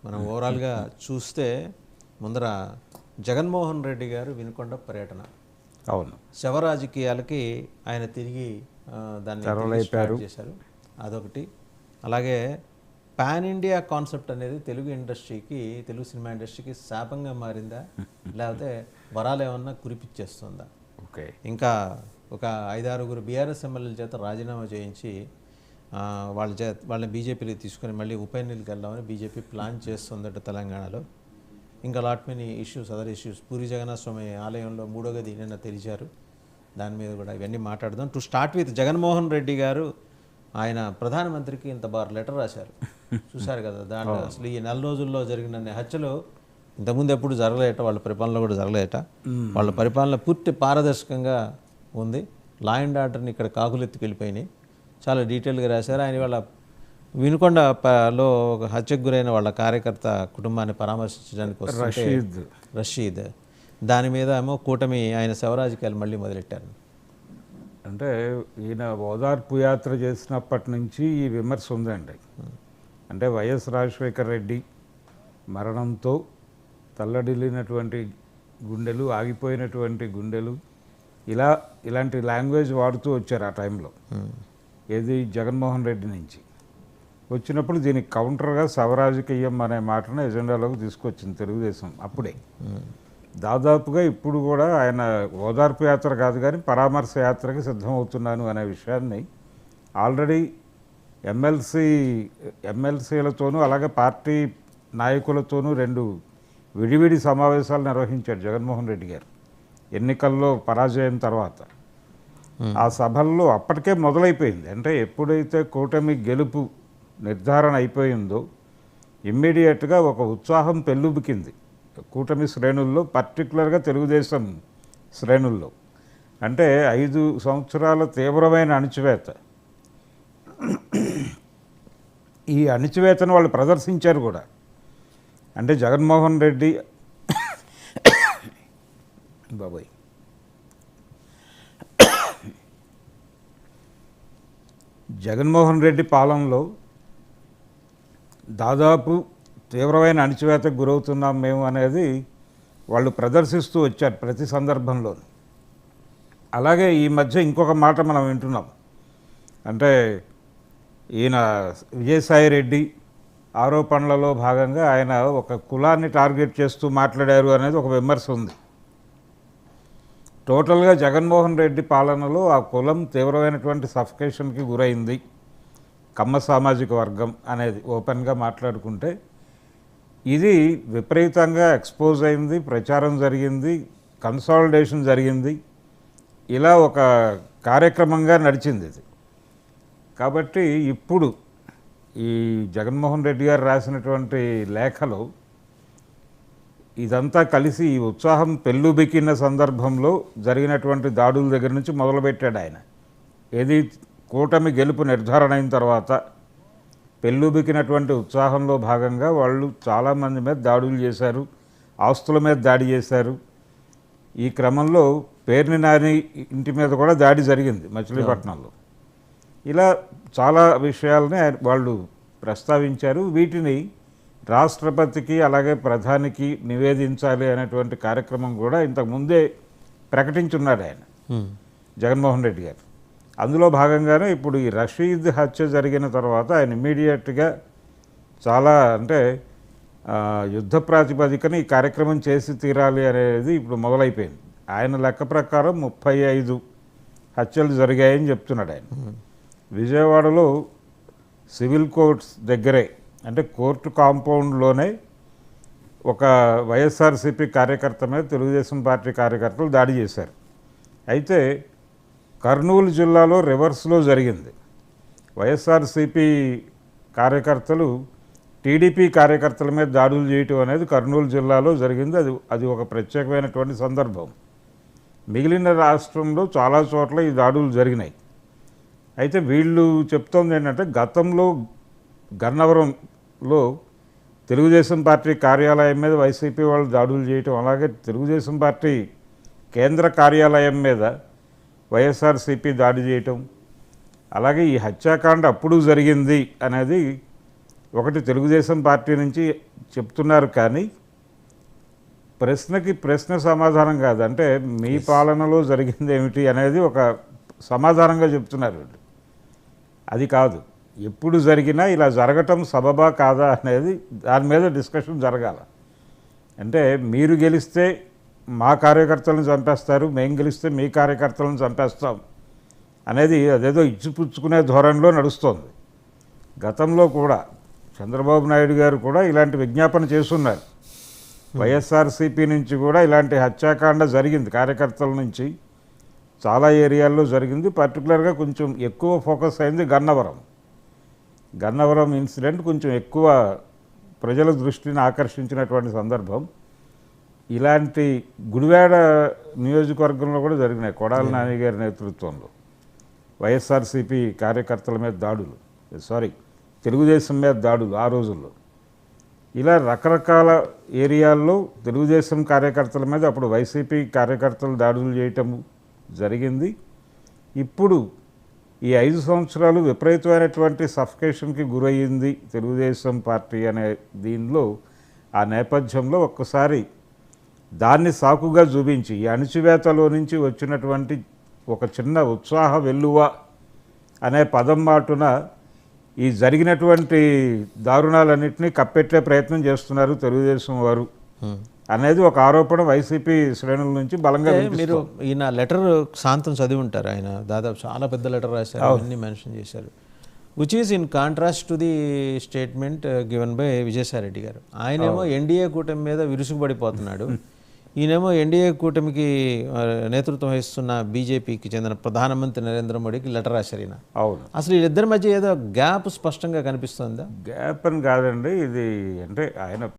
మనం ఓవరాల్గా చూస్తే ముందర జగన్మోహన్ రెడ్డి గారు వినుకొండ పర్యటన, అవును, శవ రాజకీయాలకి ఆయన తిరిగి దాన్ని తిరిగి స్టార్ట్ చేశారు. అదొకటి. అలాగే పాన్ ఇండియా కాన్సెప్ట్ అనేది తెలుగు ఇండస్ట్రీకి, తెలుగు సినిమా ఇండస్ట్రీకి శాపంగా మారిందా, లేకపోతే వరాలు ఏమన్నా కురిపిచ్చేస్తుందా? ఓకే. ఇంకా ఒక 5-6 బీఆర్ఎస్ ఎమ్మెల్యేల చేత రాజీనామా చేయించి వాళ్ళని బీజేపీలోకి తీసుకొని మళ్ళీ ఉప ఎన్నికలకు వెళ్దామని బీజేపీ ప్లాన్ చేస్తుందట తెలంగాణలో. ఇంకా lot many issues, other issues. Puri Jagannatha Swami ఆలయంలో 3వ గది నిన్న తెరిచారు, దాని మీద కూడా ఇవన్నీ మాట్లాడదాం. To start with, Jaganmohan Reddy గారు ఆయన ప్రధానమంత్రికి ఇంత బార్ లెటర్ రాశారు, చూశారు కదా. దాంట్లో అసలు ఈ 4 రోజుల్లో జరిగిన హత్యలు ఇంతకుముందు ఎప్పుడు జరగలేట, వాళ్ళ పరిపాలనలో కూడా జరగలేట. వాళ్ళ పరిపాలన పూర్తి పారదర్శకంగా ఉంది. లా అండ్ ఆర్డర్ని ఇక్కడ కాకులెత్తుకు వెళ్ళిపోయినాయి. చాలా డీటెయిల్గా రాశారు. ఆయన వాళ్ళ వినుకొండలో ఒక హత్యకు గురైన వాళ్ళ కార్యకర్త కుటుంబాన్ని పరామర్శించడానికి వస్తుంటే రషీద్, దాని మీద ఏమో కూటమి ఆయన శవరాజకీయాలు మళ్ళీ మొదలెట్టారు. అంటే ఈయన ఓదార్పు యాత్ర చేసినప్పటి నుంచి ఈ విమర్శ ఉందండి. అంటే వైఎస్ రాజశేఖర రెడ్డి మరణంతో తల్లడిల్లినటువంటి గుండెలు, ఆగిపోయినటువంటి గుండెలు, ఇలాంటి లాంగ్వేజ్ వాడుతూ వచ్చారు ఆ టైంలో. ఏది జగన్మోహన్ రెడ్డి నుంచి వచ్చినప్పుడు దీనికి కౌంటర్గా శవరాజకీయం అనే మాటను ఎజెండాలోకి తీసుకొచ్చింది తెలుగుదేశం అప్పుడే. దాదాపుగా ఇప్పుడు కూడా ఆయన ఓదార్పు యాత్ర కాదు కానీ పరామర్శ యాత్రకి సిద్ధమవుతున్నాను అనే విషయాన్ని ఆల్రెడీ ఎమ్మెల్సీలతోనూ అలాగే పార్టీ నాయకులతోనూ 2 విడివిడి సమావేశాలు నిర్వహించారు జగన్మోహన్ రెడ్డి గారు ఎన్నికల్లో పరాజయం తర్వాత. ఆ సభల్లో అప్పటికే మొదలైపోయింది. అంటే ఎప్పుడైతే కూటమి గెలుపు నిర్ధారణ అయిపోయిందో ఇమ్మీడియట్గా ఒక ఉత్సాహం పెల్లుబికింది కూటమి శ్రేణుల్లో, పర్టికులర్గా తెలుగుదేశం శ్రేణుల్లో. అంటే 5 సంవత్సరాల తీవ్రమైన అణిచివేత, ఈ అణిచివేతను వాళ్ళు ప్రదర్శించారు కూడా. అంటే జగన్మోహన్ రెడ్డి బాబాయ్ జగన్మోహన్ రెడ్డి పాలనలో దాదాపు తీవ్రమైన అణిచివేతకు గురవుతున్నాం మేము అనేది వాళ్ళు ప్రదర్శిస్తూ వచ్చారు ప్రతి సందర్భంలో. అలాగే ఈ మధ్య ఇంకొక మాట మనం వింటున్నాం. అంటే ఈయన విజయసాయి రెడ్డి ఆరోపణలలో భాగంగా ఆయన ఒక కులాన్ని టార్గెట్ చేస్తూ మాట్లాడారు అనేది ఒక విమర్శ ఉంది. టోటల్గా జగన్మోహన్ రెడ్డి పాలనలో ఆ కులం తీవ్రమైనటువంటి సఫికేషన్కి గురైంది, కమ్మ సామాజిక వర్గం అనేది ఓపెన్గా మాట్లాడుకుంటే. ఇది విపరీతంగా ఎక్స్పోజ్ అయింది, ప్రచారం జరిగింది, కన్సాలిడేషన్ జరిగింది, ఇలా ఒక కార్యక్రమంగా నడిచింది ఇది. కాబట్టి ఇప్పుడు ఈ జగన్మోహన్ రెడ్డి గారు రాసినటువంటి లేఖలో ఇదంతా కలిసి ఈ ఉత్సాహం పెళ్ళుబికిన సందర్భంలో జరిగినటువంటి దాడుల దగ్గర నుంచి మొదలుపెట్టాడు ఆయన. ఏది కూటమి గెలుపు నిర్ధారణ అయిన తర్వాత పెళ్ళుబికినటువంటి ఉత్సాహంలో భాగంగా వాళ్ళు చాలామంది మీద దాడులు చేశారు, ఆస్తుల మీద దాడి చేశారు. ఈ క్రమంలో పేర్ని నాని ఇంటి మీద కూడా దాడి జరిగింది మచిలీపట్నంలో. ఇలా చాలా విషయాలని వాళ్ళు ప్రస్తావించారు. వీటిని రాష్ట్రపతికి అలాగే ప్రధానికి నివేదించాలి అనేటువంటి కార్యక్రమం కూడా ఇంతకుముందే ప్రకటించున్నాడు ఆయన జగన్మోహన్ రెడ్డి గారు. అందులో భాగంగానే ఇప్పుడు ఈ రషీద్ హత్య జరిగిన తర్వాత ఆయన ఇమ్మీడియట్గా చాలా అంటే యుద్ధ ప్రాతిపదికన ఈ కార్యక్రమం చేసి తీరాలి అనేది ఇప్పుడు మొదలైపోయింది. ఆయన లెక్క ప్రకారం 35 హత్యలు జరిగాయని చెప్తున్నాడు ఆయన. విజయవాడలో సివిల్ కోర్ట్స్ దగ్గరే, అంటే కోర్టు కాంపౌండ్లోనే ఒక వైఎస్ఆర్సీపీ కార్యకర్త మీద తెలుగుదేశం పార్టీ కార్యకర్తలు దాడి చేశారు. అయితే కర్నూలు జిల్లాలో రివర్స్లో జరిగింది. వైఎస్ఆర్సీపీ కార్యకర్తలు టీడీపీ కార్యకర్తల మీద దాడులు చేయటం అనేది కర్నూలు జిల్లాలో జరిగింది. అది ఒక ప్రత్యేకమైనటువంటి సందర్భం. మిగిలిన రాష్ట్రంలో చాలా చోట్ల ఈ దాడులు జరిగినాయి. అయితే వీళ్ళు చెప్తోంది ఏంటంటే గతంలో గన్నవరంలో తెలుగుదేశం పార్టీ కార్యాలయం మీద వైసీపీ వాళ్ళు దాడులు చేయటం, అలాగే తెలుగుదేశం పార్టీ కేంద్ర కార్యాలయం మీద వైఎస్ఆర్సీపీ దాడి చేయటం, అలాగే ఈ హత్యాకాండ అప్పుడు జరిగింది అనేది ఒకటి తెలుగుదేశం పార్టీ నుంచి చెప్తున్నారు, కానీ ప్రశ్నకి ప్రశ్న సమాధానం కాదు. అంటే మీ పాలనలో జరిగింది ఏమిటి అనేది ఒక సమాధానంగా చెప్తున్నారు వీళ్ళు. అది కాదు, ఎప్పుడు జరిగినా ఇలా జరగటం సబబా కాదా అనేది దాని మీద డిస్కషన్ జరగాల. అంటే మీరు గెలిస్తే మా కార్యకర్తలను చంపేస్తారు, మేము గెలిస్తే మీ కార్యకర్తలను చంపేస్తాం అనేది అదేదో ఇచ్చిపుచ్చుకునే ధోరణిలో నడుస్తోంది. గతంలో కూడా చంద్రబాబు నాయుడు గారు కూడా ఇలాంటి విజ్ఞాపన చేస్తున్నారు. వైఎస్ఆర్సీపీ నుంచి కూడా ఇలాంటి హత్యాకాండ జరిగింది, కార్యకర్తల నుంచి చాలా ఏరియాల్లో జరిగింది. పర్టికులర్గా కొంచెం ఎక్కువ ఫోకస్ అయింది గన్నవరం ఇన్సిడెంట్ కొంచెం ఎక్కువ ప్రజల దృష్టిని ఆకర్షించినటువంటి సందర్భం. ఇలాంటి గుడివాడ నియోజకవర్గంలో కూడా జరిగినాయి కొడాలి నాని గారి నేతృత్వంలో వైఎస్ఆర్సీపీ కార్యకర్తల మీద దాడులు, తెలుగుదేశం మీద దాడులు ఆ రోజుల్లో. ఇలా రకరకాల ఏరియాల్లో తెలుగుదేశం కార్యకర్తల మీద అప్పుడు వైసీపీ కార్యకర్తలు దాడులు చేయటం జరిగింది. ఇప్పుడు ఈ 5 సంవత్సరాలు విపరీతమైనటువంటి సఫికేషన్కి గురయ్యింది తెలుగుదేశం పార్టీ అనే దీనిలో, ఆ నేపథ్యంలో ఒక్కసారి దాన్ని సాకుగా చూపించి ఈ అణిచివేతలో నుంచి వచ్చినటువంటి ఒక చిన్న ఉత్సాహ వెల్లువ అనే పదం మాటున ఈ జరిగినటువంటి దారుణాలన్నింటినీ కప్పెట్టే ప్రయత్నం చేస్తున్నారు తెలుగుదేశం వారు అనేది ఒక ఆరోపణ వైసీపీ శ్రేణుల నుంచి బలంగా మీరు ఈయన లెటర్ శాంతం చదివి ఉంటారు. ఆయన దాదాపు చాలా పెద్ద లెటర్ రాశారు, అన్ని మెన్షన్ చేశారు. Which is in contrast to the statement given by Vijayasai Reddy గారు. ఆయనేమో ఎన్డీఏ కూటమి మీద విరుసుకుపడిపోతున్నాడు, ఈయనేమో ఎన్డీఏ కూటమికి నేతృత్వం వహిస్తున్న బీజేపీకి చెందిన ప్రధానమంత్రి నరేంద్ర మోడీకి లెటర్ రాశారు ఈయన. అవును, అసలు వీళ్ళిద్దరి మధ్య ఏదో గ్యాప్ స్పష్టంగా కనిపిస్తుందా? గ్యాప్ అని కాదండి, ఇది అంటే ఆయన